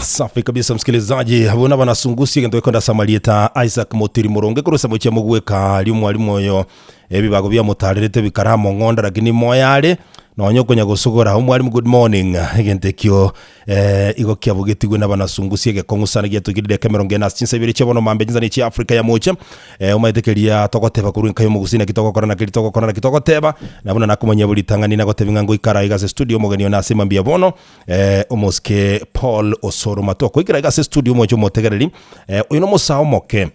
Safi kabisa msikilizaji, abona banasungusie ngendo ikonda Samarieta Isaac Motiri Muronge kurusa muche mugweka mwalimu oyo ebibago bya mutarerete bikaramo ngonda lakini moyale nonyo konya gusugura mwalimu good morning gentekyo igo kyabugetigwe n'abanasungusie gekongusana gyatugirire Cameroon gena sinsebire chebono mambe nzani chi Africa ya mocha umaitekeria tokoteba kurinka yo mugusina kitokokorana kiritokokorana kitokoteba nabona nakumanya buri tangani nagotebinga ngo ikara igase studio mugeni na sima mbia bono omoske Paul Osoro matoko ikara igase studio mojo motegereri uyu no musao moke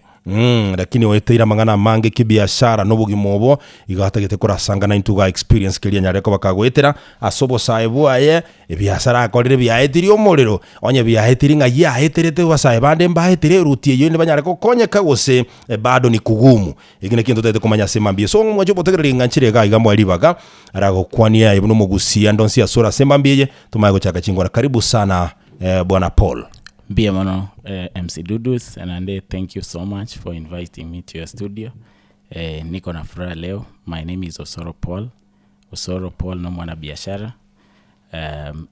lakini weteira mangana mange kibiashara n'obugimobo igategete kurasanga na intuga experience kiri nyareko bakagwetera asobo saibu aye ebiashara akorire byahetiri omorero onye byahetiri nga yaheterete basaye bande mbahetire rutie yo ne banyareko konyeka gose bado ni kugumu igine kintu tete kumanya sema mbie so mwaje botegerera nganchire ga iga mwali baga arago kwania ibuno mugusia ndonsi asura sema mbie tumaye gochaka chingora karibu sana bwana Paul. Be Mono, MC Dudus, and thank you so much for inviting me to your studio. Niko na furaha leo. My name is Osoro Paul. Osoro Paul no mwana biashara.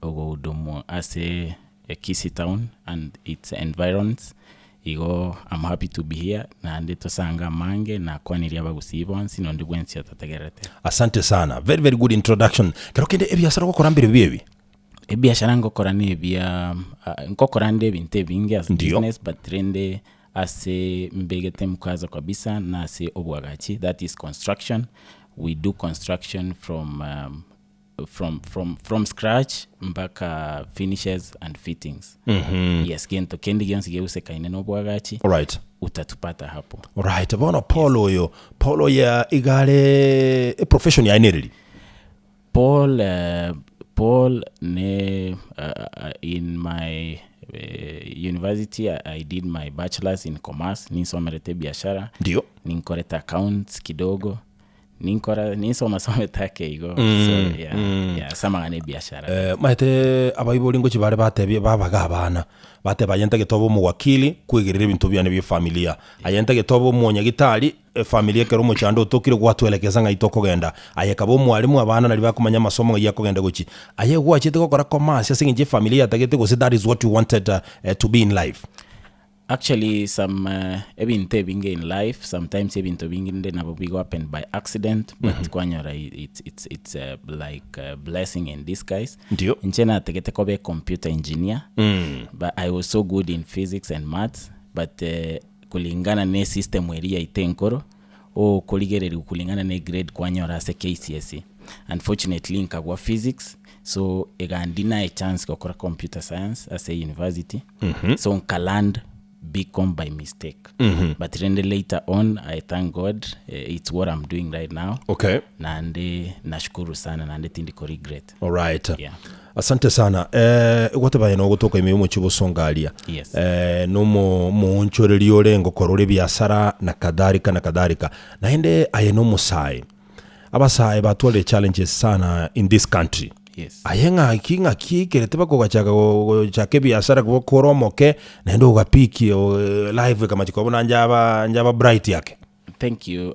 Ugudumu ase KISII town and its environs. I'm happy to be here. Na ndeto sanga mange na kwa niriaba gusibonsi no ndibwensi atategerete. Asante sana. Very very good introduction. Kero kende ebiashara gukora mbere byebi. Ebiashara ngokora nebya ngokora nde binte bingi as business but rende ase mbegete mkaza kabisa na ase obwagachi, that is construction. We do construction from scratch mpaka finishes and fittings. Yes, gento kendi gyansi geuse kaine no bwagachi. Alright. Utatupata hapo. Alright, bono Paulo yo. Paulo ya igale profession ya energy. Paul in my university I did my bachelor's in commerce, nisomerete biashara. Ndio. Ninkoreta accounts kidogo. Nisoma take igo. So yeah, samangane biashara. Mahete abayiboli ngo kibare batebye babaga abana. Bate bayenta getobo mu wakili kwigirira ibintu byane bya familia. Ayenta getobo mu nyagitali familia kero mu cyando tokire gwatwelekeza nga itoko genda. Ayeka bo mwalimu abana nali bakumanya masomo ya kugenda guki. Aye gwachite gukora commerce yasinge familia tagete go that is what you wanted to be in life. Actually, some ebinte binge in life, sometimes ebinto binginde nabo bigo happen by accident, but kwanyora it's like a blessing in disguise. Ndio. Nchena tegete kobe computer engineer, but I was so good in physics and maths, but kulingana ne system area itenkoro o kuligereri kulingana ne grade kwanyora se KISII. Unfortunately nkagwa physics, so egandina a chance kokora computer science as a university. So nkaland become by mistake. But then later on, I thank God, it's what I'm doing right now. Okay. Nande nashukuru sana nande tindiko regret. All right. Yeah. Asante sana. Gwatebaye no gutoka imwe kibosongalia. Yes. No mu nchoreri yore ngokorore byasara na kadarika. Na ende aye no musai. Abasai batwale challenges sana in this country. Yes. Ayenga kinga kerete bako chake biashara koromoke na ndo gapiki live kama chikobona njaba bright yake. Thank you.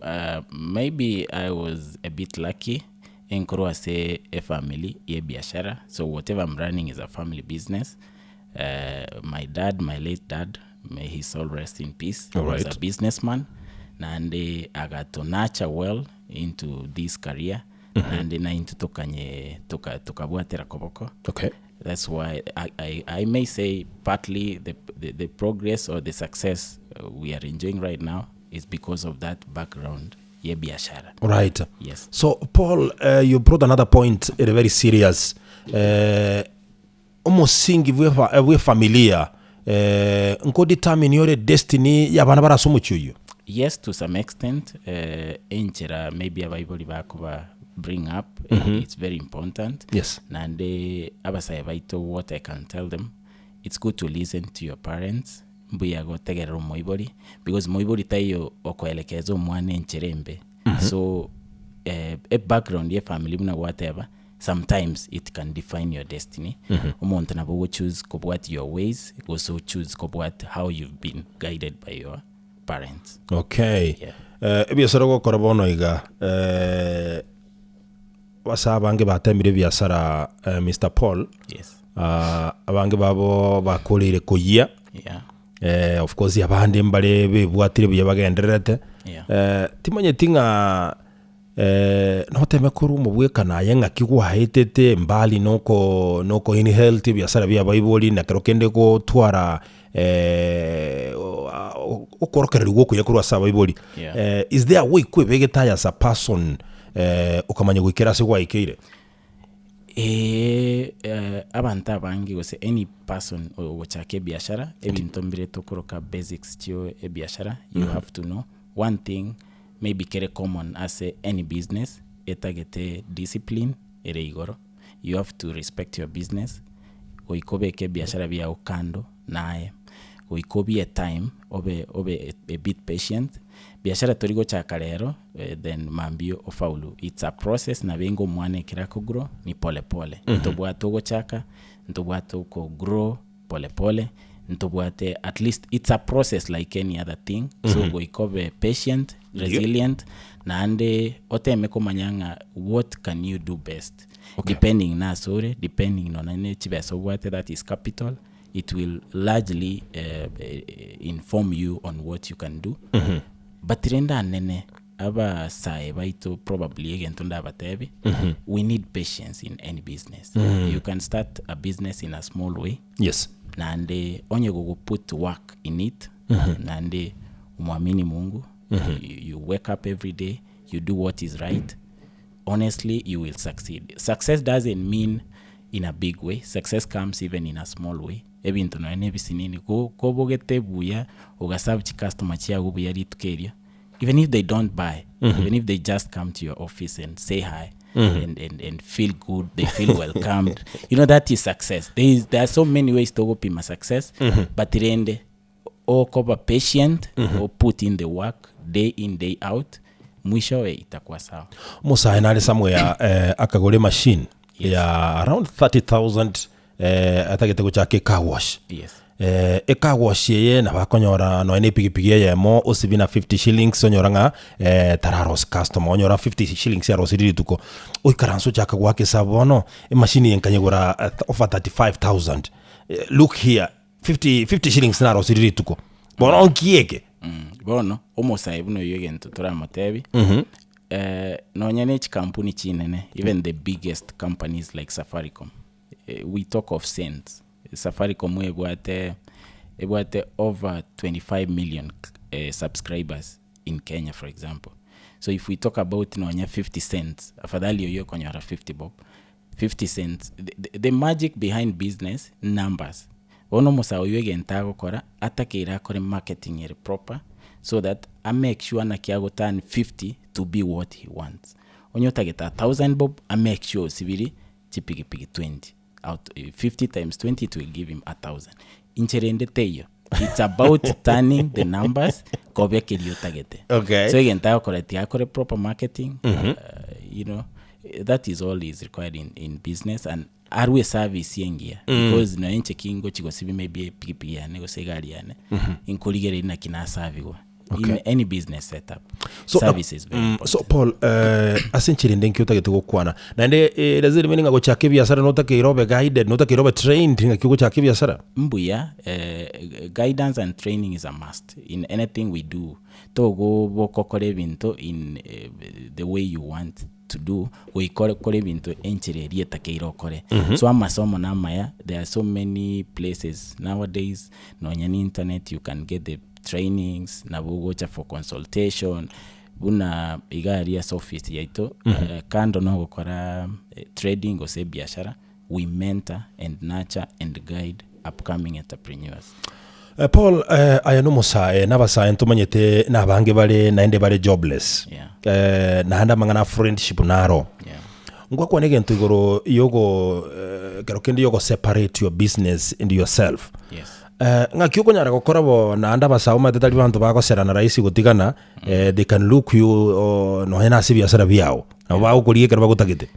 Maybe I was a bit lucky in Kroase a family ye biashara. So whatever I'm running is a family business. My late dad, may his soul rest in peace. He was a businessman. Nande agato nurture well into this career. And then into tukabwatera koboko. Okay. That's why I may say partly the progress or the success we are enjoying right now is because of that background. Ye biashara. Right. Yes. So Paul, you brought another point, very serious. Almost singi we familiar. Nko determine your destiny ya bana barasumu chuyo. Yes, to some extent. Enchera maybe abayiboli bakuba bring up, it's very important. Yes. Nande abasaya baito, what I can tell them, it's good to listen to your parents. Mbuya go tegero moiboli because moiboli tayo okoelekezo mwane ncherembe. So a background ye family muna whatever, sometimes it can define your destiny. Umonta na bo choose what your ways, also choose what how you've been guided by your parents. Okay. Yeah. Ebiasara go korobono iga basa bange batemire biashara Mr Paul. Yes. Abange babo bakolire kuyia. Yeah. Of course abandi mbale bebwatire byabagenderete. Yeah. Timanye tinga no teme kuru mubweka na yenga kigwa hetete mbali noko in health biashara bya Bible na kerokende ko twara okorokereri goko yakuru asa Bible. Is there a way kwebegeta as a person ukamanya gwikera se gwa ikeire? Abantu abangi gose any person ochake biashara ebintu mbire tokoroka basics tio biashara you have to know one thing maybe kere common as any business etagete discipline ere igoro. You have to respect your business. Oikobeke biashara bya ukando nae oikobi a time obe a bit patient. Biashara torigo chakalero then mambio ofaulu. It's a process na bengo mwane kirako grow ni pole pole. Ntobwato go chaka, ntobwato ko grow pole pole. Ntobwate at least it's a process like any other thing. So go ikobe patient, resilient na ande otemeko manyanga what can you do best. Depending na sore, depending on ane chibeso what that is capital. It will largely inform you on what you can do. But renda nene aba sae baito probably again tunda batebi. We need patience in any business. You can start a business in a small way. Yes. Nande onye go put work in it. Nande umwamini Mungu. You wake up every day. You do what is right. Honestly, you will succeed. Success doesn't mean in a big way. Success comes even in a small way. Ebintu no nebisinini ko bogete buya ugasaba chi customer chiago buya ritukeria. Even if they don't buy, even if they just come to your office and say hi and feel good, they feel welcomed. You know, that is success. There are so many ways to go pima success, but rende o koba patient or put in the work day in day out, mwisho itakuwa sawa. Musa enale somewhere akagole machine ya around 30,000 atagete guchake car wash. Yes. Car wash ye na bakonyora no ene pigipigi ye mo osibina 50 shillings onyoranga tararos customer onyora 50 shillings ya rosiri tuko oikaranso chaka gwake sabono machine yenkanyegura over 35,000. Look here 50 shillings na rosiri tuko bono onkieke bono omosa ibuno yegento tora matebi no nyane kampuni chinene even the biggest companies like Safaricom. We talk of cents. Safaricom ebwate over 25 million subscribers in Kenya, for example. So if we talk about nonya 50 cents, afadhali yoyo konyara 50 bob. 50 cents. The magic behind business numbers. Ono musa oyege ntago kora atakira kore marketing ere proper so that I make sure na kiago turn 50 to be what he wants. Onyo tageta 1000 bob, I make sure sibiri chipigi 20. Out 50 times 20 it will give him 1,000. Incherende teyo. It's about turning the numbers kobe kelio tagete. Okay. So again tayo kore proper marketing. You know, that is all is required in business and arwe service yengia because no enche kingo chigo sibi maybe pigi ya nego segari yane inkoligere ina kina servigo. Okay. In any business setup, so, service is very important. So Paul, asenchiri ndenki utagete gukwana na nde laziri meninga go chake biashara no take irobe guided no take irobe trained nga kiko chake biashara mbuya guidance and training is a must in anything we do to go bokokore binto in the way you want to do we kore binto enchiri rieta keiro kore so amasomo na maya there are so many places nowadays no nyani internet you can get the trainings na bugocha for consultation buna igari ya office yaito kando no gukora trading ose biashara we mentor and nurture and guide upcoming entrepreneurs. Paul ayano musa nabasa entumanyete nabange bale naende bale jobless na handa mangana friendship naro ngwa kwa nege ntugoro yogo kerokende yogo separate your business into yourself. Yes. Nga kyuko nyara gukora bo na anda basauma tetali bantu bagosera na raisi gutigana they can look you no hena sibi asara biao na bawo kuriye kerba gutagite.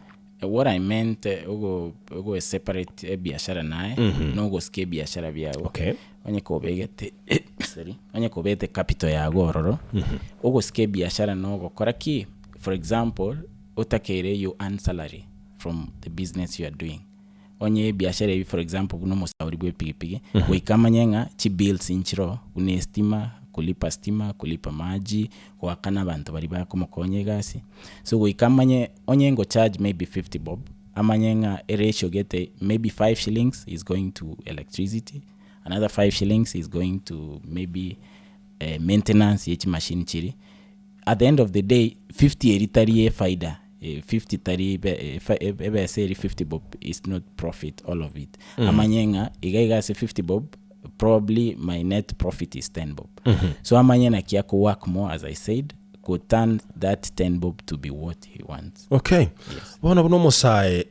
What I meant ogo separate biashara nae no go ske biashara biao. Okay. Onye kobegete sorry onye kobete capital ya gororo ogo ske biashara no go kora ki for example utakere you earn salary from the business you are doing. Onye biashara hivi for example kuno musauri bwe pigipigi wikamanya nga chi bills inchiro une stima kulipa maji wakana abantu bali bako mukonye gasi. So wikamanya onye ngo charge maybe 50 bob, amanya nga a ratio gete maybe 5 shillings is going to electricity, another 5 shillings is going to maybe maintenance yechi machine chiri. At the end of the day 50 eritari faida, 50 tari ebe say 50 bob is not profit, all of it. Amanyenga igaiga say 50 bob, probably my net profit is 10 bob. So amanyena kiako work more, as I said, could turn that 10 bob to be what he wants. Okay. Yes. Bona buno musae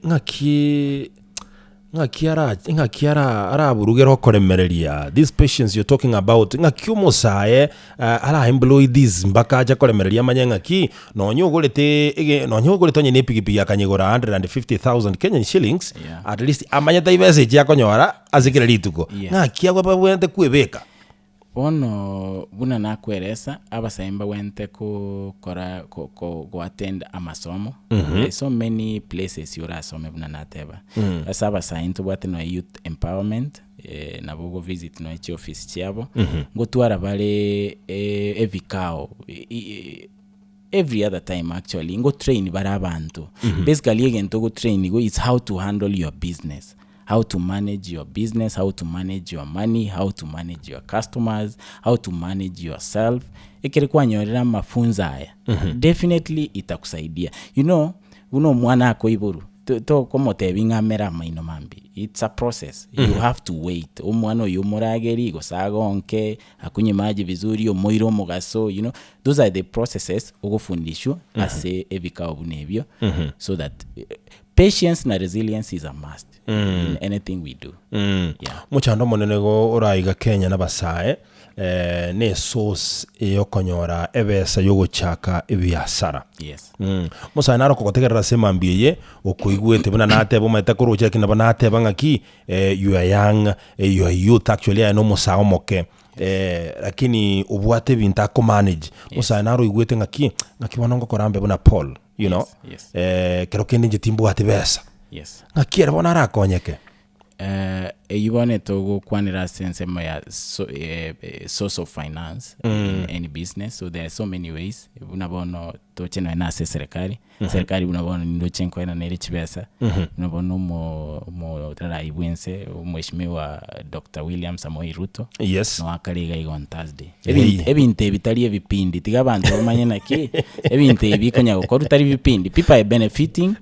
ngakiara araburugero koremereria these patients you're talking about ngakiumosae ala employ these mbaka aja koremereria manyenga ki nonyugulete onye nepigipigi akanyegora 150,000 Kenyan shillings, yeah. At least amanyata ibese ya konyora azikira lituko, yes. Ngakiagwa babwente kuebeka ono buna nakweresa abasaimba wente ko attend amasomo. There's so many places yurasome buna nateba. Asa abasaintu bwate no youth empowerment, nabogo visit no echi office chiabo, ngo twara bale evikao every other time actually ngo train bara abantu. Basically again to go train go it's how to handle your business, how to manage your business, how to manage your money, how to manage your customers, how to manage yourself. Ikirikuwa nyorera mafunza haya. Definitely itakusaidia. Uno mwana ako iburu to komo tebinga mera maino mambi. It's a process. You have to wait. Umwana yumurageri gosagonke akunye maji vizuri omoiro mugaso, those are the processes ogofundisho ase ebikao bunebyo, so that patience na resilience is a must in anything we do. Yeah. Muchando monenego oraiga Kenya na basae ne source yokonyora ebesa yogochaka ebiasara. Yes. Musa naro kokotegerera sema mbiye okuigwete buna natebo metakurucha kina bana nateba ngaki you are young, you are youth actually I know musa omoke. Lakini ubwate binta ko manage. Musa naro igwete ngaki wanongo korambe buna Paul, you know. Yes. Kero kende jetimbu atebesa. Yes. Ngakiera bona rakonyeke. Yibone togo kwanira sense ya source of finance in any business. So there are so many ways. Unabono tocheno na serikali. Serikali unabono ndochenko na nere chibesa. Unabono mo raibwense mheshimiwa Dr. William Samoei Ruto. Yes. No akaliga igo on Thursday. Ebinte bitali ebipindi tigabantu bamanyana ki ebinte bikonya gukora utari bipindi. People are benefiting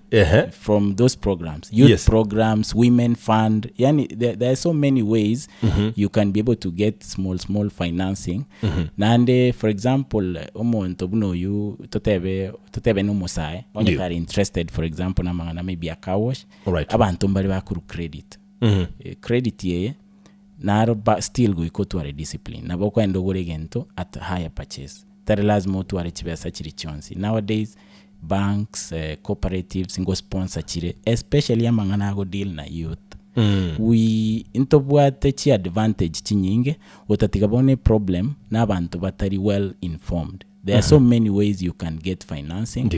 from those programs. Youth programs, women fund. Yani there are so many ways you can be able to get small financing. Nande for example omuntu buno you totebe no musae onye kari interested for example na mangana maybe a car wash, abantu mbali bakuru credit. Credit ye naro still go iko a discipline nabo kwa ndogore gento at higher purchase tare lazima tu are chibesa chiri chonsi. Nowadays banks, cooperatives ngo sponsor chire, especially amangana go deal na youth. We intobwate chi advantage chinyinge utatigabone problem na abantu batari well informed. There are so many ways you can get financing.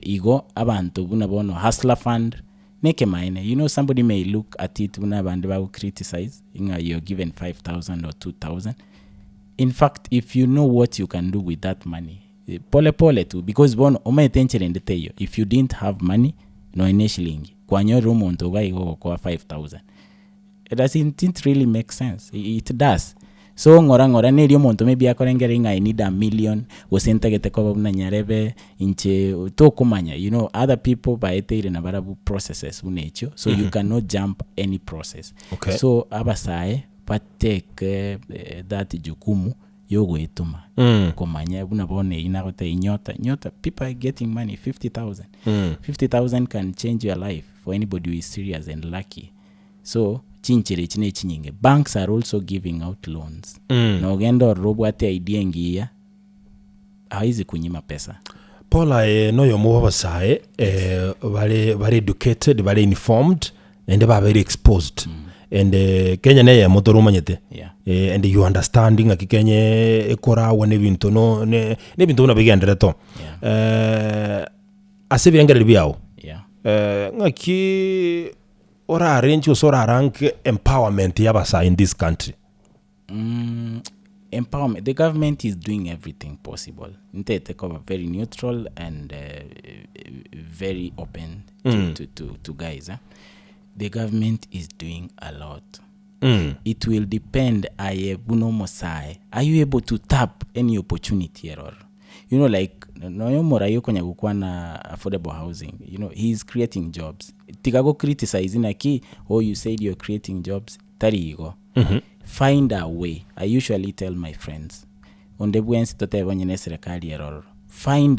Igo abantu bunabono hustler fund neke maine. Somebody may look at it bunabande ba criticize you're given 5,000 or 2,000. In fact, if you know what you can do with that money, pole too, because bono ometenchere ndeteyo if you didn't have money no initially kwanyo rumonto gaigo kwa 5,000. It doesn't really make sense. It does. So ngora neri omonto maybe akorengere I need $1 million wasentagete ko bunanyarebe inche to kumanya. Other people baetere na barabu processes unecho, so you cannot jump any process. Okay. So abasae pateke that jukumu yogo etuma kumanya bunabone inagote inyota people are getting money 50,000. 50,000 can change your life for anybody who is serious and lucky. So chinchire chine chinyinge banks are also giving out loans. No gendo robwate idea ngia haizi kunyima pesa. Paula noyo mubasae bari educated, bari informed and very exposed. And Kenya ne motorumanyete. And you understanding akikenye ekora wone bintu no ne bintu na bigendere to. asebirengere biao yeah ora arrange usora rank empowerment yabasa in this country. Empowerment, the government is doing everything possible. They cover very neutral and very open to guys. The government is doing a lot. It will depend. Are you able to tap any opportunity here? Or, you know, like affordable housing. You know, he's creating jobs. Tigago criticizing you said you're creating jobs. Tarigo. Find a way. I usually tell my friends, find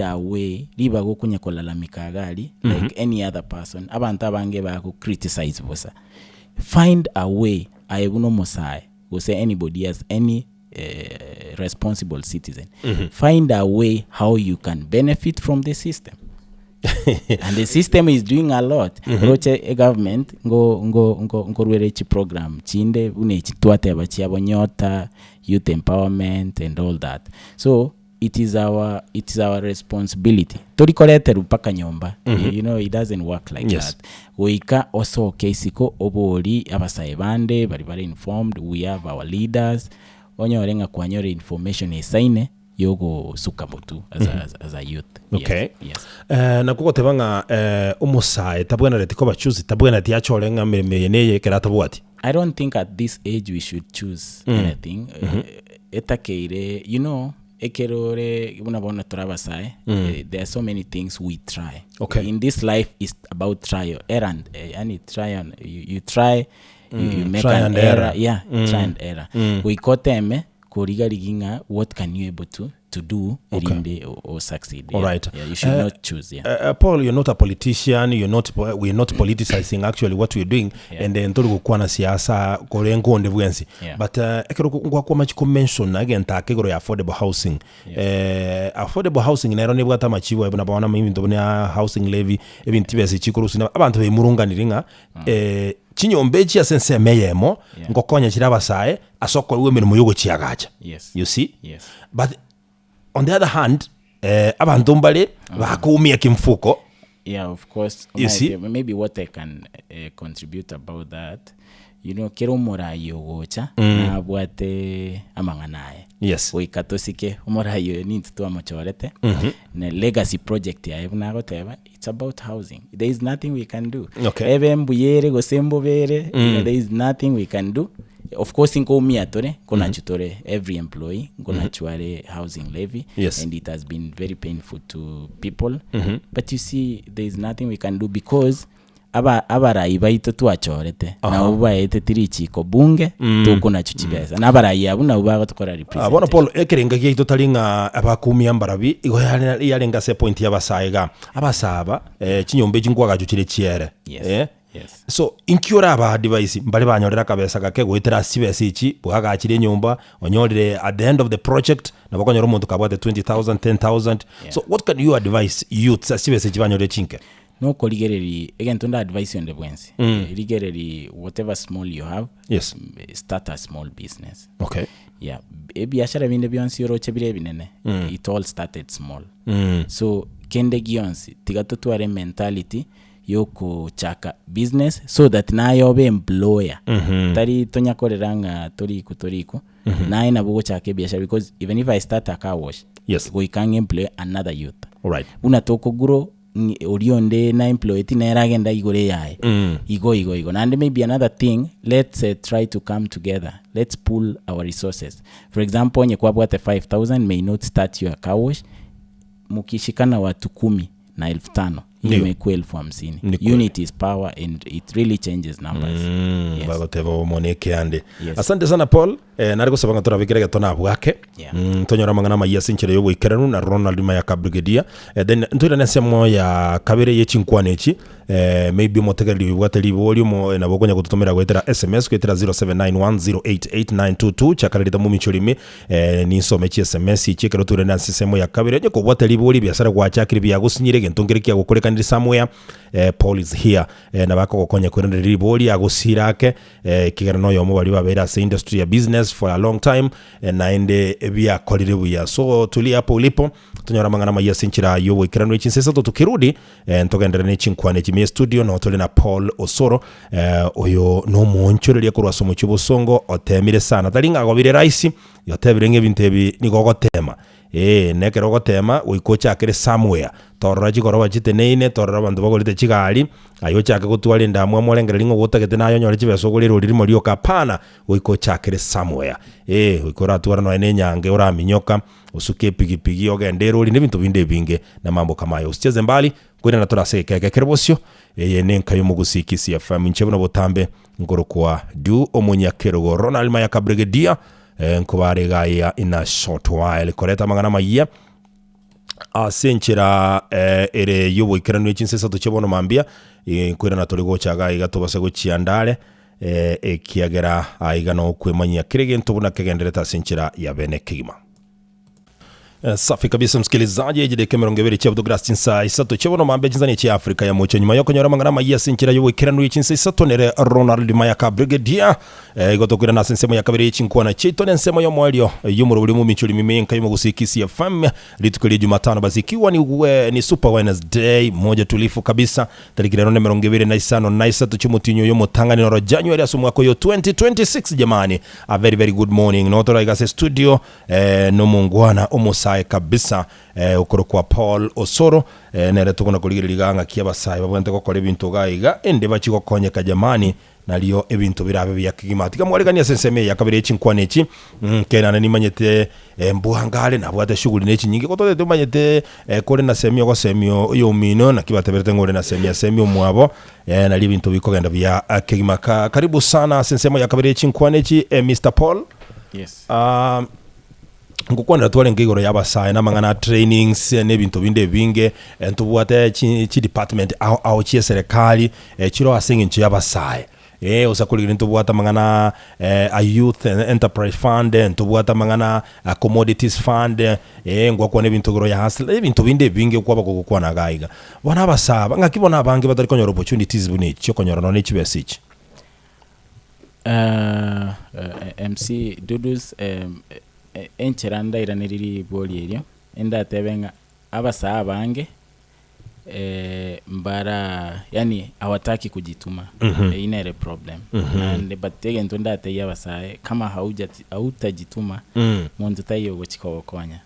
a way liba go kunya kolalamika gali like any other person abantu abange ba go criticize bosa. Find a way. I will no say anybody has any responsible citizen. Find a way how you can benefit from the system. And the system is doing a lot. Roche a government go rwerechi program chinde une chitwate abachiabo nyota, youth empowerment and all that. So it is our responsibility. Torikolete rupaka nyomba. You know, it doesn't work like that. Weika also KISII oboli abasaibande bari informed. We have our leaders. Onyorenga kwanyore information esaine yogo sukamotu as a youth. Okay. Yes. Na kuko tebanga umusae tabwana retiko bachuzi tabwana tiachorenga meyeneye keratabwati. I don't think at this age we should choose anything. Etakeire, you know, ekerore unabona turabasai. There are so many things we try. Okay. In this life is about trial errand. You try, you make try an and error. error. Yeah, try and error. We got them kuriga what can you able to do or succeed. All right. Yeah, you should not choose. Yeah. Paul, you're not a politician. We're not politicizing actually what we're doing. And then tolu kwa na siasa kolengo ndebwensi. But ekero kwa machiko mention again takegoro ya affordable housing. Affordable housing naero nebwa tamachiwa ebona bana mimi ndobona housing levy ebintibese chikuru sina abantu bemurunga niringa chinyombechi asense meyemo ngokonya chirabasae asoko iwe mirimo yogo chiagacha. You see? Yes. But on the other hand, abantu mbale bakumia kimfuko. Yeah, of course. You see? Maybe what I can contribute about that, you know, kero morayo gocha na bwate amanganae. Yes. Oikatosike morayo ni tutu amachorete. Na legacy project ya ebuna goteba. It's about housing. There is nothing we can do. Okay. Ebe mbuyere go sembo bere. There is nothing we can do. Of course, in Komiatore, Konachutore, every employee, Konachware housing levy. Yes. And it has been very painful to people. But you see, there is nothing we can do because abarai baito tuachorete. Na ubaete tirichi ko bunge, tuko na chuchibeza. Na abarai abuna ubaga tukora represent. Bona Paul, ekerenga kia itotalinga abakumi ambarabi, igo yalenga se point yabasaiga. Abasaba, chinyombe jingwaga chuchile chiere. Yes. Yes. So inkiora aba device mbali banyorera kabesa kake gwitira sibese ichi bwaga akire nyumba onyorere at the end of the project na bakonyora umuntu kabwate 20,000 10,000. So what can you advise youths sibese chibanyorere chinke? No koligereri again tunda advice on the bwensi. Ligereri whatever small you have. Yes. Start a small business. Okay. Yeah. Biashara binde byansi yoroche bire binene. It all started small. So kende gionsi tigatotware mentality yoko chaka business so that nayo be employer. Tari tonya koreranga toriko. Na ina bugo chake biashara because even if I start a car wash, we can employ another youth. All right. Una toko guro orionde na employee tina eragenda igore yae. Igo. And maybe another thing, let's try to come together. Let's pool our resources. For example, nye kwa bwate 5,000 may not start your car wash. Mukishikana watu 10 na 5,000. Imekuwa 50,000. Unity is power and it really changes numbers. Bagotevo moneke ande. Asante sana Paul. Nariko sabanga turabikira gatona bwake. Tonyora mangana mayasi nchire yogo ikeranu na Ronald Mayaka Brigadia. Then ntwira nesemo ya kabere yechinkwanechi. Maybe motegeri wateli volume na bogonya kututomera gwetera SMS kwetera 0791088922 chakarita mumichulimi ni somechi SMS chekero ture na sisemo ya kabere nyeko wateli volume biasara kwa chakiri bya gusinyire gentongere kya gukoreka ndi somewhere. Paul is here na bako gokonya kwenda riboli agusirake kigerano yo mubali babera se industry ya business business for a long time na ende bia kolire buya. So tulia hapo ulipo tunyora mangana maya sinchira yo wikirano ichinse sato tukirudi ntogendera ne chinkwane chimie studio na tole na Paul Osoro oyo no monchoreria kurwa somo chubusongo otemire sana talinga gobire raisi yotebirenge bintebi nigogotema nekero gotema uikocha akire somewhere torora chikoroba chiteneine torora bantu bagolite chigari ayo chake gutwali ndamwe molengera lingo gutagete nayo nyore chibeso guliro lirimo lyo kapana uikocha akire somewhere uikora twara no ene nyange uraminyoka usuke pigipigi ogende uri n'ibintu binde binge na mambo kama ayo usicheze mbali kwenda na turaseke kekerebosyo nenka yo mugusi KISII FM nchebona botambe ngorokwa du omunyakerogo Ronald Mayaka Brigadier nkubare gaya in a short while koreta mangana maiya asenchera ere yubo ikirano ichinse tuchebono mambia kwira na toligo chaga igatobase guchiandale kiagera aigano kwemanya kirege ntubuna kegendereta asenchera ya bene kigima. Safi kabisa msikilizaji jide kemeronge beri cha Douglas Tinsa isato chebono mambe jinzani cha Afrika ya mucho nyuma yoko nyora mangana maiya sinchira yo wikirano ichinse isato nere Ronald Mayaka Brigadier gotokira na sensemo ya kabiri chinkwa na chito nensemo yo mwalio yumuro buli mu michuli mimenka yo gusi KISII FM litukuli Jumatano bazikiwa ni Super Wednesday moja tulifu kabisa talikira none meronge beri na isano na isato chumutinyo yo mutanga ni January asumwako yo 2026 jamani. A very very good morning notora igase studio no mungwana omusa kabisa ukoro kwa Paul Osoro nere tukona kuligiriganga kiabasai babwente gukora ibintu gaiga ende bachigokonyeka jamani naliyo ebintu birabe byakigimatika mwaregania senseme yakabire chinkwane iki kenana nimanyete mbuhangale nabwate shughuli neki nyingi kotote tumanyete kore na semio go semio yo mino na kibateberete ngore na semio mwabo nali bintu bikogenda bya kigimaka. Karibu sana sensemo yakabire chinkwane iki Mr. Paul. Yes. Ngukwanda twale ngigoro yabasaye namangana trainings nebintu binde binge ntubwate chi department au chi serikali chiro asingi nchi yabasaye usakuligiri ntubwata mangana a youth enterprise fund ntubwata mangana a commodities fund ngwako nebintu goro ya hasle ebintu binde binge kwaba kokwana gaiga bona basaba ngakibona abange batari konyora opportunities buni cyo konyora no n'ikibesichi. MC Dudus encheranda iraniriri boli elio enda tebenga abasa bange mbara yani hawataki kujituma ina problem and but again tonda te yabasaye kama hautajituma mwanzo tayo gochikokonya.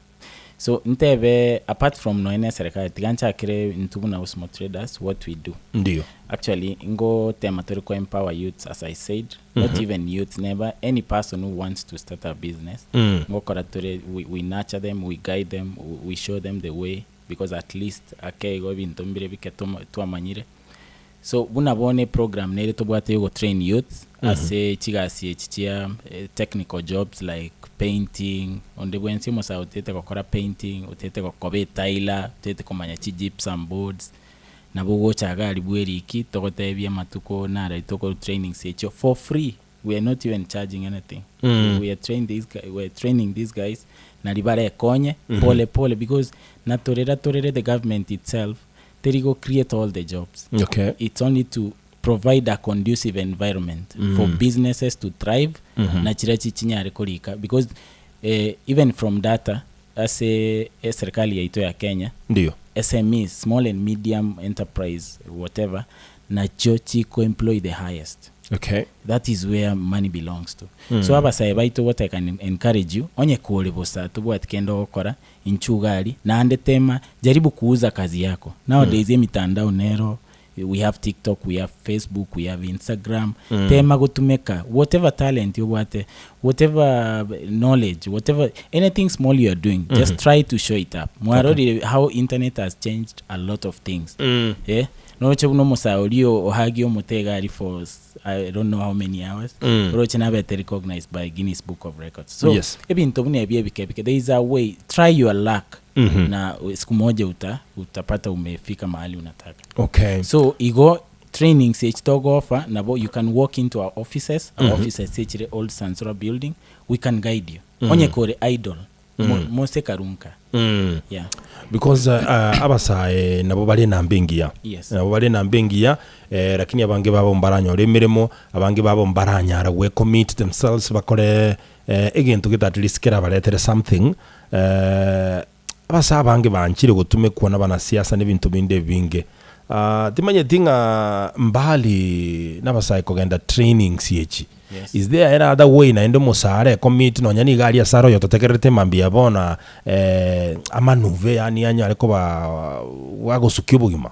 So ntebe apart from no ene serikali tigancha kire ntubuna Osmo traders what we do ndio actually ngo tema to empower youth as I said not even youth never any person who wants to start a business ngo koratore we nurture them, we guide them, we show them the way because at least akego bintu mbire biketwa manyire. So bunabone program nere to bwate yo train youth as a chigasi chichia technical jobs like painting on the bwensi mo sa utete kokora painting utete kokobe taila utete komanya chi gypsum boards na bogo chaga libweri iki tokote bya matuko na ra toko training secho for free. We are not even charging anything. We are training these guys na libare konye pole because na torera the government itself they go create all the jobs. Okay, it's only to provide a conducive environment for businesses to thrive na chirachi chinyare kolika because even from data as a serikali yaito ya Kenya ndio SMEs, small and medium enterprise whatever na chochi ko employ the highest. Okay, that is where money belongs to. So abasai baito what I can encourage you onye kole bosa tubo atkendo okora inchugali na ande tema jaribu kuuza kazi yako nowadays mitandao nero we have TikTok, we have Facebook, we have Instagram. Tema gutumeka whatever talent you want, whatever knowledge, whatever anything small you are doing, just try to show it up. Okay. How internet has changed a lot of things. Yeah. No chobuno mosaolio ohagio motegari for I don't know how many hours. Roche na be recognized by Guinness Book of Records. So yes, ebintu bune ebike there is a way. Try your luck. Na siku moja utapata umefika mahali unataka. Okay. So igo training stage togo offer nabo you can walk into our offices. Our offices stage old Sansora building. We can guide you. Onye kore idol. mose karunka. Yeah. Because abasae nabo bali na mbingia. Yes. Nabo bali na mbingia lakini abange babo mbaranya remeremo abange babo mbaranya ara we commit themselves bakore egintu gita at least kera baletere something abasa abange banchire gutume kuona bana siasa n'ibintu binde binge timanye tinga mbali n'abasae kogenda training CH. Yes. Is there any other way na endo musare commit no nyani gali asaro yo totekerete mambia bona amanuve yani anyare ko ba wagosukyo bugima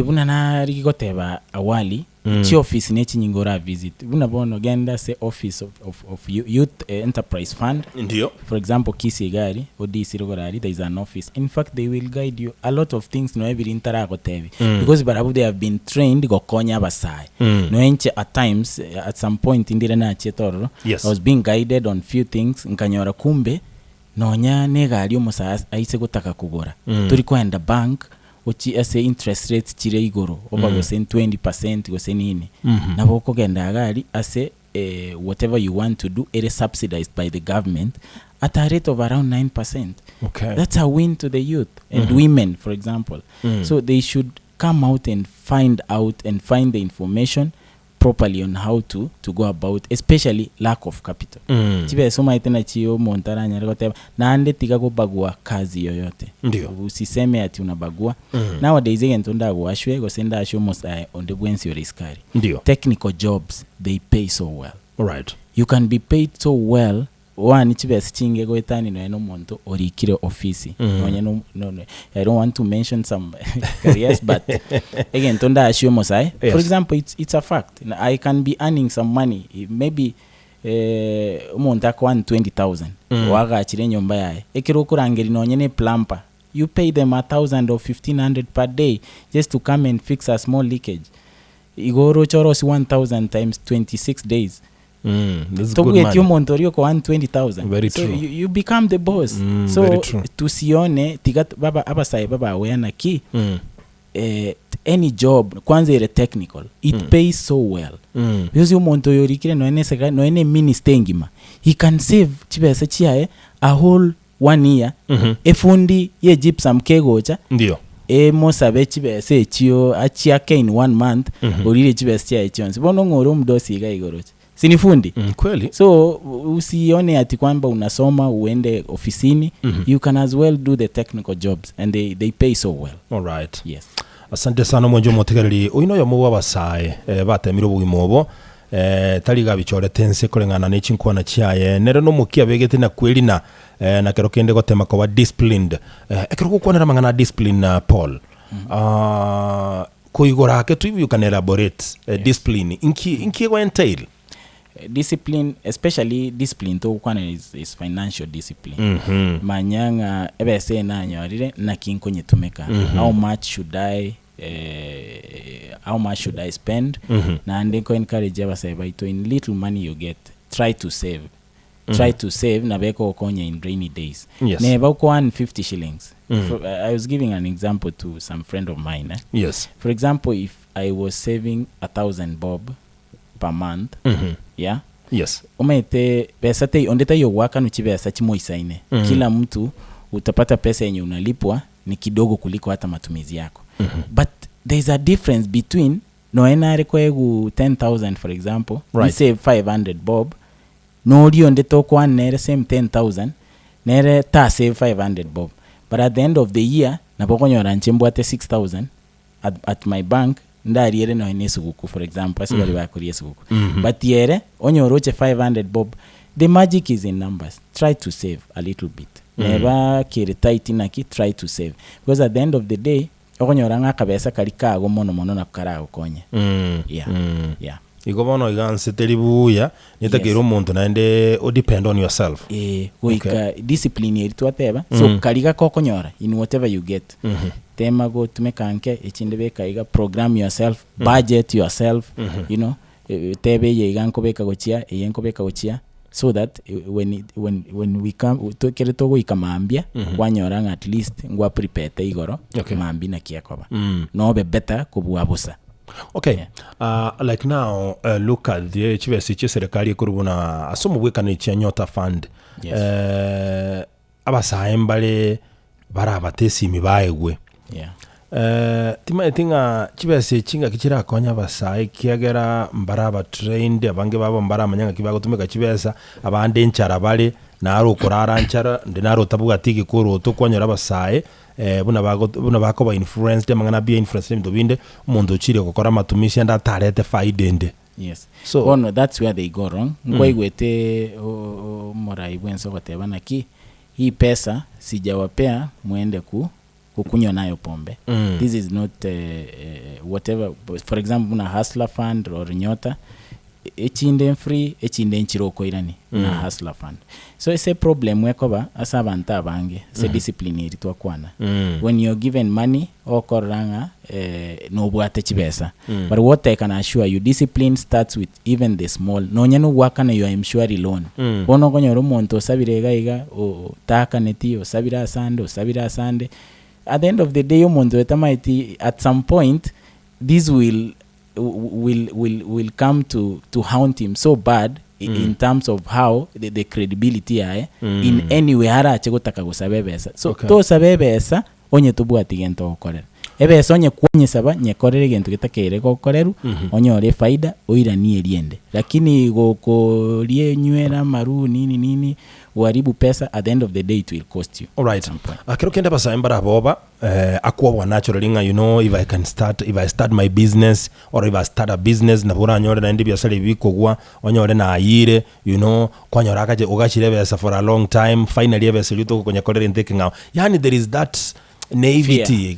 buna na rigoteba awali chi office ne chinyingora visit buna bono genda se office of youth enterprise fund. Ndio. For example KISII gari odisi rogorari, there is an office. In fact they will guide you a lot of things no every interago tevi because barabu they have been trained gokonya abasai no enche at times at some point indire na chetoro. Yes. I was being guided on few things nkanyora kumbe nonya negari omusa aise gutaka kugora turi kwenda bank uchi ase interest rate chire igoro over go 20% go senini nabo kogenda agari ase whatever you want to do it is subsidized by the government at a rate of around 9%. Okay. That's a win to the youth and women, for example. So they should come out and find the information properly on how to go about, especially lack of capital. Chibe soma itena chiyo montaranya rikoteba na ande tiga go bagua kazi yoyote. Ndio. Usiseme ati unabagua. Nowadays again tonda go ashwe go senda ashwe most on the bwensi oriskari. Ndio. Technical jobs, they pay so well. All right. You can be paid so well. One chibe sichinge go etani no eno monto orikire office. No, I don't want to mention some careers, but again tonda ashwe mosai. Yes. For example, it's a fact. I can be earning some money, maybe monta kwa 20,000 waga achire nyomba yae ekiro kurangeri no nyene plumber, you pay them 1,000 or 1,500 per day just to come and fix a small leakage. Igoro choros 1,000 times 26 days. That's So good we money. you montorio kwa 120,000. Very so true. you become the boss. So very true. tusione tigat baba abasai baba awena ki any job kwanza ile technical it pays so well because you monto yorikire no ene mini stengima he can save chibesa chiae a whole 1 year efundi ye gypsum kegocha Ndio. mosabe chibesa echio achiake in 1 month orire chibesa chiae chionse bono ngoro mdosi ga igorocha sinifundi Kweli. So usione ati kwamba unasoma uende ofisini you can as well do the technical jobs and they pay so well. All right. Yes. Asante sana mwenjo motegereri oino yo muba basae batemiro bugimobo taliga bichore tense kolengana nechinkwana chiaye nere no mukia begete na kweli na kero kende gotema kwa disciplined ekero kukonera mangana discipline Paul kuigora ke tu you can elaborate discipline inki go entail discipline, especially discipline to kwana is financial discipline. Manyanga ebese na nyorire na kinko nyetumeka how much should I spend na ndiko encourage abasai baito in little money you get try to save na beko okonya in rainy days. Yes. Never ko 150 shillings. I was giving an example to some friend of mine. Yes. For example, if I was saving 1,000 bob per month, yeah. Yes. Umete pesa te ondeta yo waka nuchibesa chimoisaine. Kila mtu utapata pesa yenye unalipwa ni kidogo kuliko hata matumizi yako. But there's a difference between no enare kwegu 10,000 for example, right. You save 500 bob. No rio ndeto kwa nere same 10,000 nere ta save 500 bob. But at the end of the year napokonyora nchembo ate 6,000 at my bank ndari ere no enesuguku for example asibali bakuriye suguku. But yere onyoroche 500 bob. The magic is in numbers. Try to save a little bit. Never kiri tight inaki, try to save. Because at the end of the day okonyoranga kabesa kalikago mono na kukarago konye. Yeah. Igobono iganse teribuya nitakiro muntu naende o depend on yourself. Goika discipline yeri twateba. So kaliga kokonyora in whatever you get. Tema go tumekanke echinde iga program yourself, budget yourself, you know. Tebe ye iganko beka gochia, yenko beka gochia, so that when we come to kere togo ikamambia wanyoranga at least ngwa prepare igoro mambi na kiakoba. No be better kubuabusa. Okay. Like now, look at the chibesi chiserikali kurubuna asomo wekana ichianyota fund. Yes. Abasaye mbale bara abatesi mibaegwe. Yeah. Tima etinga chibesi chinga kichira konya abasaye kiagera mbara aba trained abange babo mbara amanyanga kibago tumeka chibesa abande nchara bale naro kurara nchara ndinaro tabuga tiki kuru tukonyora abasaye buna bako ba influence de mangana bia influence ndo binde umuntu uchire gukora matumishi anda tarete faidende. Yes. So no, that's where they go wrong. Ngoigwete morai bwenso batebana ki hii pesa sijawapea muende kukunywa nayo pombe. This is not whatever. For example, na hustler fund or nyota echinde free echinde nchiroko irani na hustler fund. So it's a problem wekoba asabanta abange se discipline iri twakwana. When you're given money okoranga no bwate chibesa. But what I can assure you, discipline starts with even the small. No nyano wakana you are mshwari loan. Ono konyoro monto sabirega iga o taka neti o sabira asande. At the end of the day monto etamaiti at some point this will come to haunt him so bad in terms of how the credibility in any way hara achegotaka gusabebesa. So to sabebesa onye tubwati gento okorera ebesa onye kwenye saba nyekorere gento gitakere gokoreru onye ore faida oira ni eriende lakini goko lie nywera maru nini waribu pesa. At the end of the day it will cost you. All right. Akero kenda basa mbara boba akwa naturally nga, you know, if I start my business or if I start a business na bura nyore na ndi biasale bikogwa onyore na ayire, you know, kwanyora akaje ogashire besa for a long time, finally besa luto kwenye korere nteke ngao. Yani there is that naivety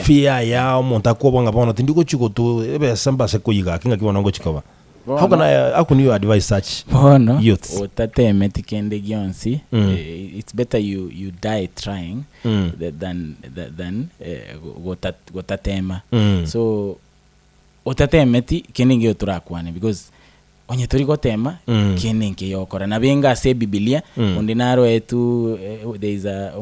fear ya umuntu akwobanga bono tindiko chiko to besa mbase kuyiga kinga kibona ngo chikaba. How can you advise such youths? Otate metikende gionsi. It's better you die trying than gotatema. So otate meti keninge oturakwane because onye turi gotema keninge yokora na benga se Biblia ondinaro etu there is a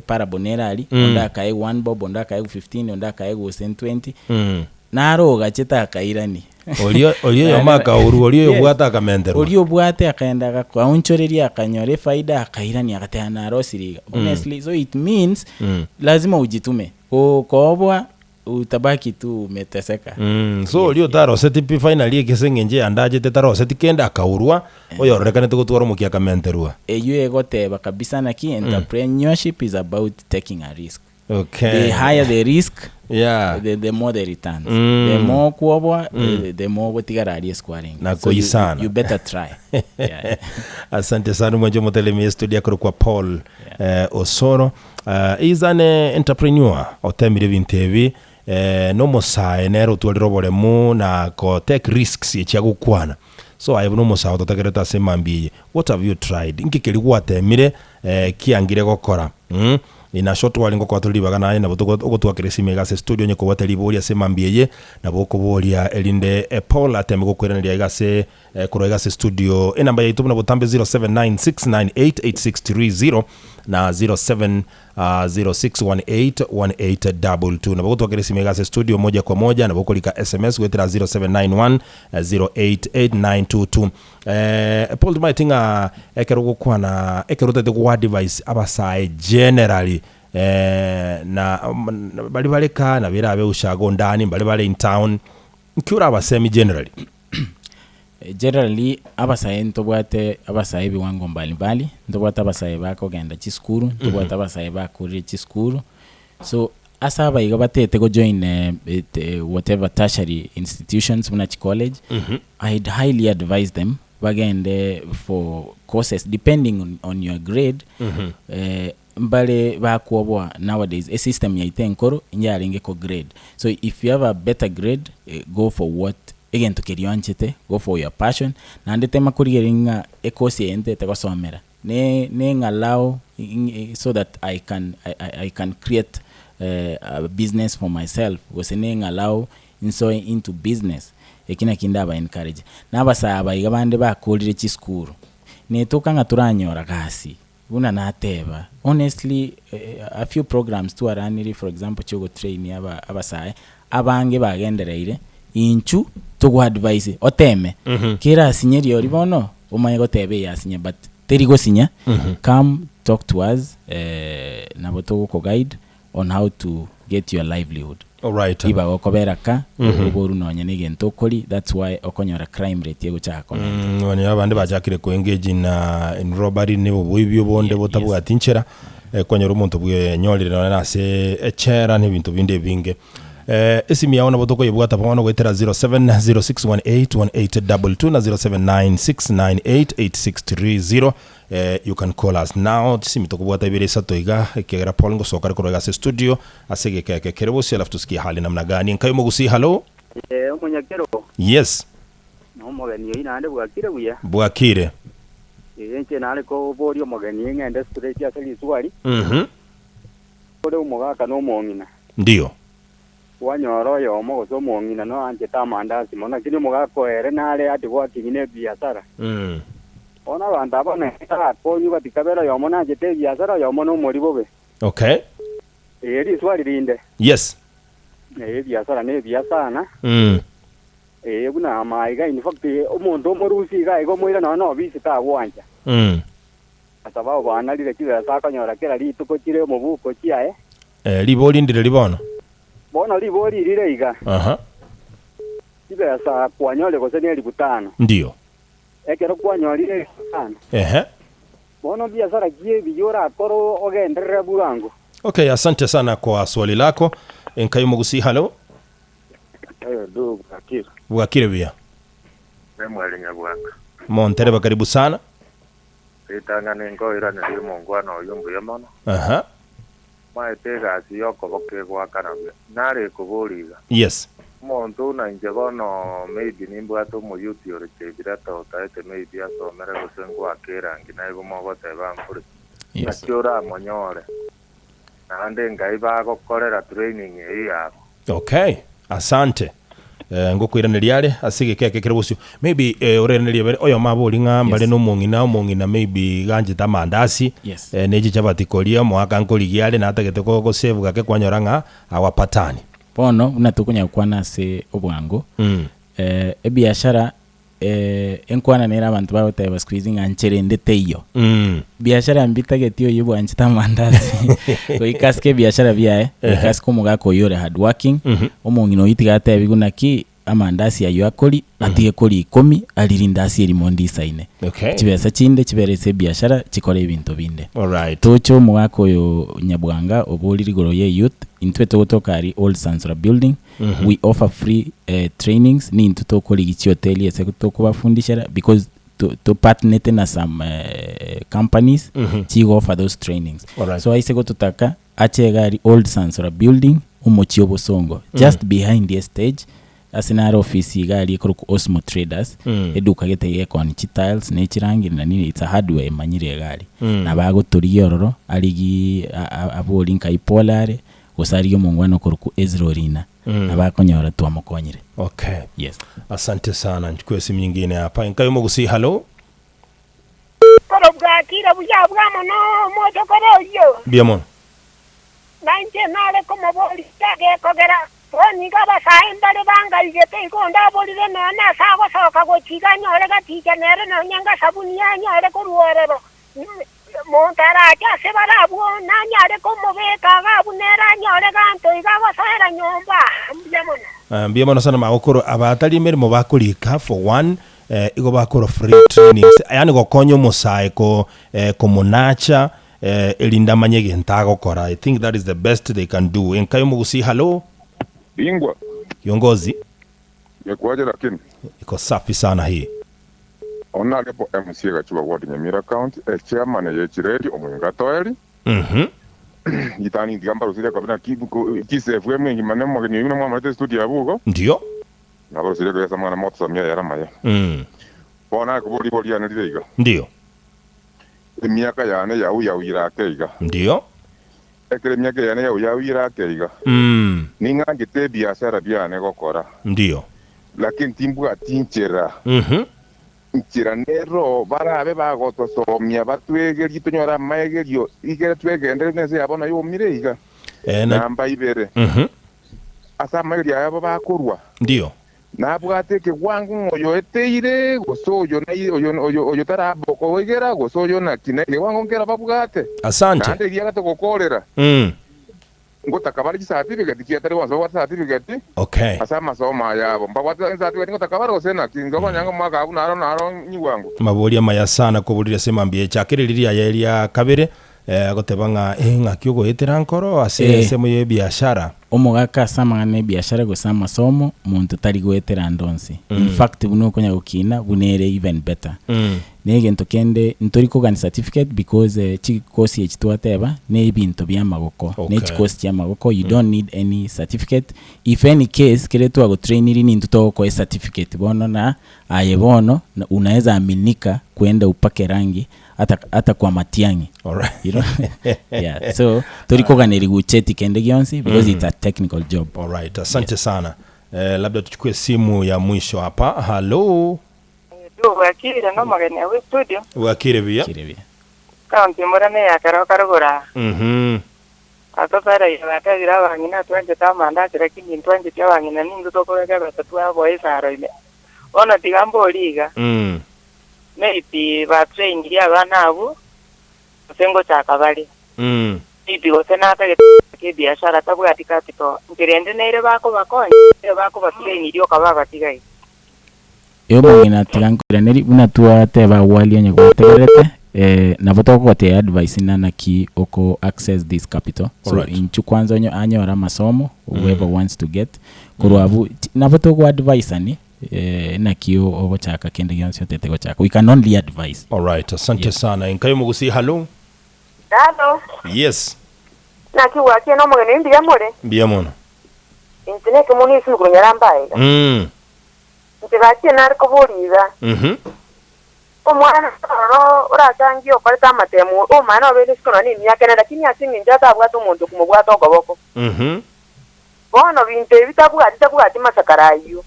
parabonera ali onda kai 1 bob onda kai 15 onda kai 20 naro gacheta akairani Olio yomaka uru olio yobwata akamenderu. Olio bwate akaenda kwa unchoreria akanyore faida akairani akateana rosiriga. Honestly, so it means lazima ujitume. Kobwa utabaki tu umeteseka. So olio taro seti finally kesengenje andaje tetaro seti kenda akaurwa oyorekane tukutwaro mukia akamenderua. Eyo egoteba kabisa naki entrepreneurship is about taking a risk. Okay. The higher the risk, the more the returns. The more kuobwa, the more wotigarari squaring. So you better try. Asante sana mwanjo motelemi studio kwa Paul Osoro. Is an entrepreneur otemire vintevi no mosae nero tualirobole mu na ko take risks yechagukwana. So I have no mosa otakereta semambiye. What have you tried? Nkikeli kwatemire kiangire gokora. Ina short wali ngoko tulibaga naye na botugwa Kirisime gase studio nyeko wateliboria semambiye na boko bolia elinde Paul ateme gokweranira gase kuroga studio enamba yaitu na botambe 0796988630 na 0706181822 na boko Kirisime gase studio moja kwa moja na boko lika SMS gwetera 0791088922 Paul maitinga ekerugo kwana ekeruta de device abasaye generally na bali baleka na birabe ushago ndani bali in town nkura abasemi generally abasaye ntobwate abasaye biwango mbali ntobwate abasaye bako genda chiskuru ntobwate abasaye bako ri chiskuru. So asaba iga batete go join whatever tertiary institutions muna college. I'd highly advise them bagende for courses depending on your grade. Mbale bakuobwa nowadays a system yaite nkoro nyaringe ko grade. So if you have a better grade, go for what again to kerionchete, go for your passion na ndete makuriringa ekosi ente tekosomera ne ngalao so that I can create a business for myself. Wasene ngalao into business ekina kindaba encourage nabasaba igabande bakolire chiskuru netokanga turanyora kasi una nateba. Honestly, a few programs to araniri, for example, chogo train abasaye abange bagendereire inchu to advise oteme kira asinyeri ori bono umaye gotebe yasinya but teri gosinya come talk to us nabo to ko guide on how to get your livelihood. All right. Iba okobera ka uboru nonye n'igento koli, that's why okonyora crime rate yego chako. Wani abandi bajakire ko engage in robbery ne bubibyo bonde botabuga tinchera konyora umuntu bwe nyolire na se echera ne bintu binde binge. Isimi yaona botoko yebwata pamono gwetera 0706181822 na 0796988630. You can call us now. Tisimi tokubwata ibere satoiga kegera Paul ngo sokari koroga se studio asege keke kerebosi alafu tusikie hali namna gani. Nkayo mugusi hello. Umunyakero. Yes. No mogeni ina bwakire buya. Bwakire. Nche nale ko borio mogeni ngende straight ya sali swali. Ode umugaka no mongina. Ndio. Wanyoro yo mo so mongina no anje tamandasi mona kini mugako ere nale ati kwa kingine biashara. Ona banda bana ko yuba tikabera yo mona anje te biashara yo mono moribobe. Okay. Eri swali rinde. Yes. Biashara ne biashara. Buna maiga in fact umuntu morusi ga ego moira no visita wanja. Asaba bana lire kira sakanyora kera lituko kire mu buko kiae. Liboli ndire libono. Bona liboli lire iga. Kibe sa kwanyole ko sene libutano. Ndio. Ekero kwanyolire sana. Bona biashara gie bijora akoro ogendere burango. Okay, asante sana kwa swali lako. Nkayo mugusi hello. Do Bwakire. Bwakire bia. Mwali nyabwanga. Montereba karibu sana. Itanga ningo ira niri mungwana oyumbu yamono. Maitega siyoko boke gwakanabe. Nare kuburiga. Yes. Muntu na njebono maybe nimbwato mu YouTube rekebira taotaete maybe asomere gusengo akera ngina ibumogo teba mpuri. Yes. Akora monyore. Ande ngaiba gokorera training yako. Okay. Asante. Ngokwiraniria ale asige keke kerebusyo maybe oreneriye oyo maburi ngambale no mongina maybe ganje tamandasi neje chabatikolia mwaka nkoligiale na atagete ko save gake kwanyoranga awapatani bono unatukunya kwana se obwango biashara enkwana nera abantu bawo squeezing ancherende teyo biashara mbitagetio yibo anchita mandasi ko ikaske biashara byae ikaske mugako yore hard working omongino yitigate biguna ki amandasi ayo akoli atige koli 10 alirindasi erimondi saine kibesa chinde kiberese biashara chikore ibintu binde. Alright. Tocho mugako yo nyabwanga obuli rigoro ye youth intwe togotoka ari old sansura building. We offer free trainings ni into koli gichi hotel yese kutokubafundishira because to partner na some companies chigo offer those trainings. So aise gototaka achegari old sansura building umuchi obosongo just behind the stage asinara office gali ko Osmo traders eduka gete on tiles naturangi na nini it's a hardware manyire gali na bago turiyororo aligi aboli nkai polare osariyo mungwano ko Ezrorina na bakonyora twamukonyire. Okay. Yes. Asante sana. Nchukue simu nyingine hapa. Nkayo mugusi hello. Koro Bwakire buya bwamo no moto koroyo. Biamon. Nanje nale como boli tage kogera. Oni gaba saimbale banga igete ikonda boli de na sago soka go chiganyo ole gatika nere no nyanga sabuni yanyo ole ko ruorero. Montara ya se barabu na nyare como beka gabu nera nyore ganto igaba saera nyomba. Biamon. Biamon sana magokoro abatali merimo bakulika for one igo bakoro free trainings yani gokonyo musae ko komunacha elinda manyege ntago kora. I think that is the best they can do. Nkayo mugusi hello. Bingwa. Kiongozi. Yekwaje lakini. Iko safi sana hii. Ona lepo MC gachuba ward Nyamira County chairman ya Chiredi omwengatweli. Itani ndigamba rusile kwa bina KISII FM ngimane mwageni yuna mwamate studio yabugo. Ndio. Na rusile kwa samana moto samia yarama ya. Bona kubuli boli ya niliga. Ndio. Miaka yane ya uyirake iga. Ndio. Ekere miaka yane ya uyirake iga. Ninga ngite biashara byane gokora. Ndio. Lakini timbu atinchera. Nchira nero barabe bagotosomya batwegeri tunyora maegerio igere twegende nese yabona yo mireiga namba ibere asa maegerio yabo bakurwa ndio nabwate kiwango oyo eteire gosoyo na oyo taraboko wegera gosoyo na kine kiwango ngera babwate asante ande giaga to gokorera ngota kabari certificate kiatari wanzo wa certificate okay asama soma yabo mbawata certificate ngota kabari osena kingo nyanga mwaka abu naro nyiwango maboria maya sana kuburira sema mbie chakiririria yeria kabere gotebanga ng'akiogo etera nkoro ase semo ye biashara omogaka samangane biashara go sama somo muntu tari gwetera ndonsi in fact buno konya gukina bunere even better negento kende ntori kugani certificate because chikosi echitwateba ne ibinto bya magoko ne chikosi kya magoko you don't need any certificate if any case kile tu ago trainiri ni ntuto ko certificate bono na ayebono unaweza aminika kwenda upake rangi hata kwa matiangi. Alright. You know? Yeah. So turiko ganeri gucheti kende gionsi because it's a technical job. Alright. Asante sana. Labda tuchukue simu ya mwisho hapa. Hello. Wakire no magene wa studio. Wakire bia. Kaunti morane ya karogora. Atopara ya batira wangina twanje tamanda kirakini twanje tya wangina nindu tokoweka batatu abo isaro ile. Ona tigambo liga. Maybe ba train ya bana abo. Sengo chakabali. Maybe osena ke biashara tabuga tikatito. Ngirende neire bako bakonye bako ba train idio kababa tigai. Yo mangina tigankira neri unatua teba wali onye gwategerete nabotoko kote advice nana ki oko access this capital. So right. Inchu kwanza onyo anyora masomo whoever wants to get kuruabu nabotoko advice ani na kiyo ogo chaka kende yonse tete chaka we can only advise. All right, asante sana. Inkayo mugusi hello. Hello. Yes. Na kiwa kieno mogene ndiya more. Ndiya mono. Internet muni sinu kunyara mbaye. Ntibakie nariko buriza. Omwana no uratangi opareta matemu o mana obele sikono ni myakene lakini asingi njata abwato umuntu kumubwato ogoboko. Bono binte bitabwati masakarayo.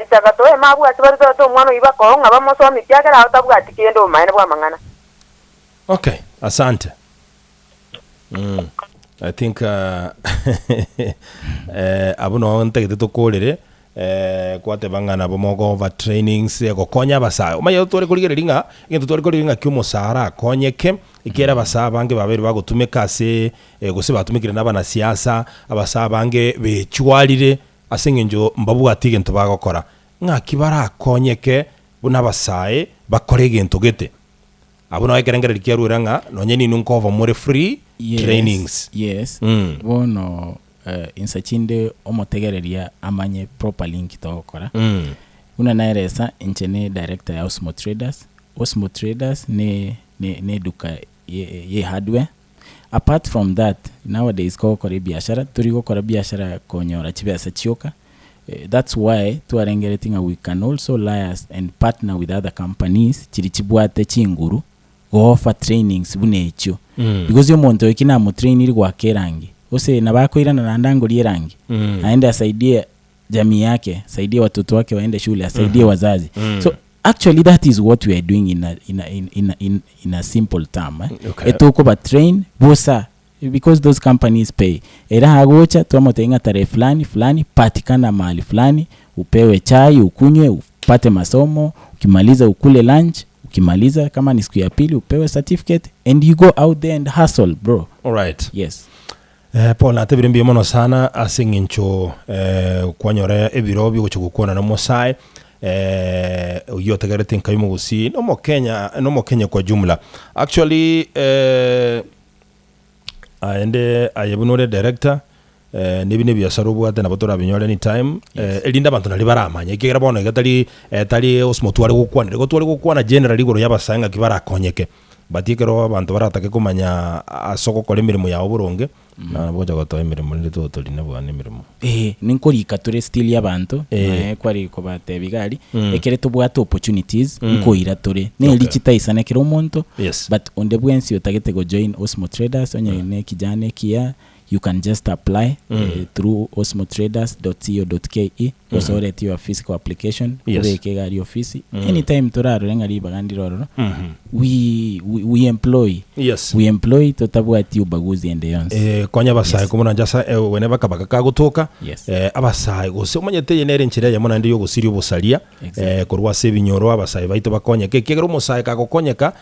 Itagato mabwati barito to mwana ibako ngaba mosomi kyagera atabwati kendo mana bwa mangana. Okay, asante. I think abuno ntegete tokolere kwate bangana bomogo over trainings gokonya basa umaye tore kurigeringa ngento tore kurigeringa kyumusara konyeke ikera basa bange babiri bagutumeka ase gose batumikire nabana siasa abasa bange becwalire asengenjo mbabu atige nto bagokora ngakibara konyeke buna basae bakore gento gete abuno ekerengera likyaruranga nonye ni nunkova more free trainings. Yes. Bono insachinde omotegereria amanye proper link tokora. Una naeresa enchene director ya Osmo Traders. Osmo Traders ne duka ye hardware. Apart from that, nowadays ko kore biashara, turigo kore biashara konyora chibiasa chioka. That's why tuarengeretinga we can also liaise and partner with other companies chirichibwate chinguru go offer trainings bunecho. Because yo monto ekina mo trainiri kwa kerangi. Ose nabako irana na ndango lierangi. Aende asaidie jamii yake, saidie watoto wake waende shule, asaidie wazazi. So actually that is what we are doing in a simple term. Okay. Etoko ba train bosa because those companies pay. Era hagocha tuamotenga tarehe fulani patikana mahali fulani, upewe chai, ukunywe, upate masomo, ukimaliza ukule lunch, ukimaliza kama ni siku ya pili upewe certificate and you go out there and hustle, bro. All right. Yes. Paul natebirembi mono sana asingincho kwanyore ebirobi guchukukona na mosai uyotegerete nkayimo gusi no mo Kenya kwa jumla actually aende ayebunore director nibine byasarubu ate nabotora binyore anytime elinda abantu nali baramanya ikigera bono gatali tali Osmo twari gukwana generally goro yabasanga kibara konyeke batikero abantu baratake kumanya asoko kole mirimo ya oburonge na boja gotoye mirimo ndi totoli nabo ani mirimo ninkori kature still y'abantu kwari ko batebigari ekere tubwate opportunities nkoira tore ne lichitaisana kero umuntu but on the bwensi otagete go join Osmo Traders onye ne kijane kia you can just apply through osmotraders.co.ke usorete your physical application ubeke gari office anytime turaro ngari bagandiro we employ totabwati ubaguzi ende yonse konya basai kumuna jasa whenever kabaka gutuka abasai gose umanyete yenere nchire yamona ndi yogusiri obusalia kurwa sebinyoro abasai baito bakonyeke kegero musai kagokonyeka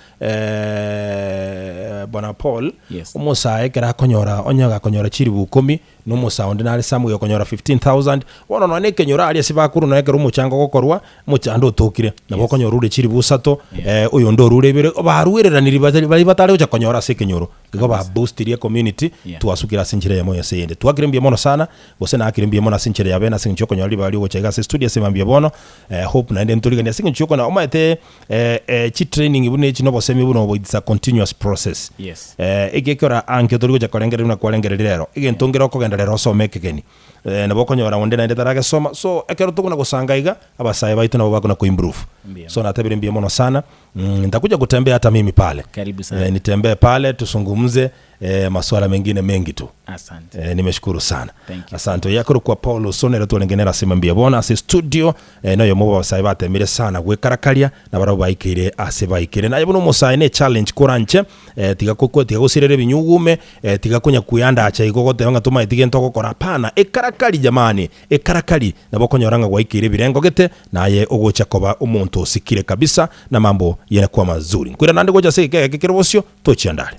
bona Paul umusai kera konyora onyaga konyora chiri bukumi no musound nali samu yokonyora 15,000 wono no ne kenyora ali sibakuru no ekero umuchango gokorwa muchando tokire nabo konyora uri chiri busato uyo ndo rurebere baruwereraniri bali batale uja konyora se kenyoro gigo ba boost iri community tuasukira sinjire ya moyo seyende tuakirimbye mono sana gose na akirimbye mono sinjire ya bena sinjyo konyora bali gochega se studio semambye bono hope na ende tuligania sinjyo kona omaete chi training ibune chi no bosemi buno it's a continuous process igekora anke turi gocha kolengere na kolengere rero igentongera okogenda rero someke geni nabo konyora wonde na ndetara gasoma so ekero tukuna gusanga iga abasaye baitu nabo bakona ku improve so natabire mbie mono sana nitakuja kutembea hata mimi pale karibu sana nitembee pale tusungumze masuala mengine mengi tu asante nimeshukuru sana asante yakoro kwa Paulo sonera tulengenera semambia bona ase studio nayo mubo basaye batemire sana gwekarakaria na barabo baikire ase baikire nayo buno musaye ne challenge kuranche tigagusirere binyugume tigakunya kuyanda acha igogote banga tuma itigento gukora pana ekarakari jamani ekarakari nabo konyoranga gwaikire birengo gete naye ogocha koba umuntu usikire kabisa na mambo yanakuwa mazuri kwira nandi goja se kekero bosyo tochiandale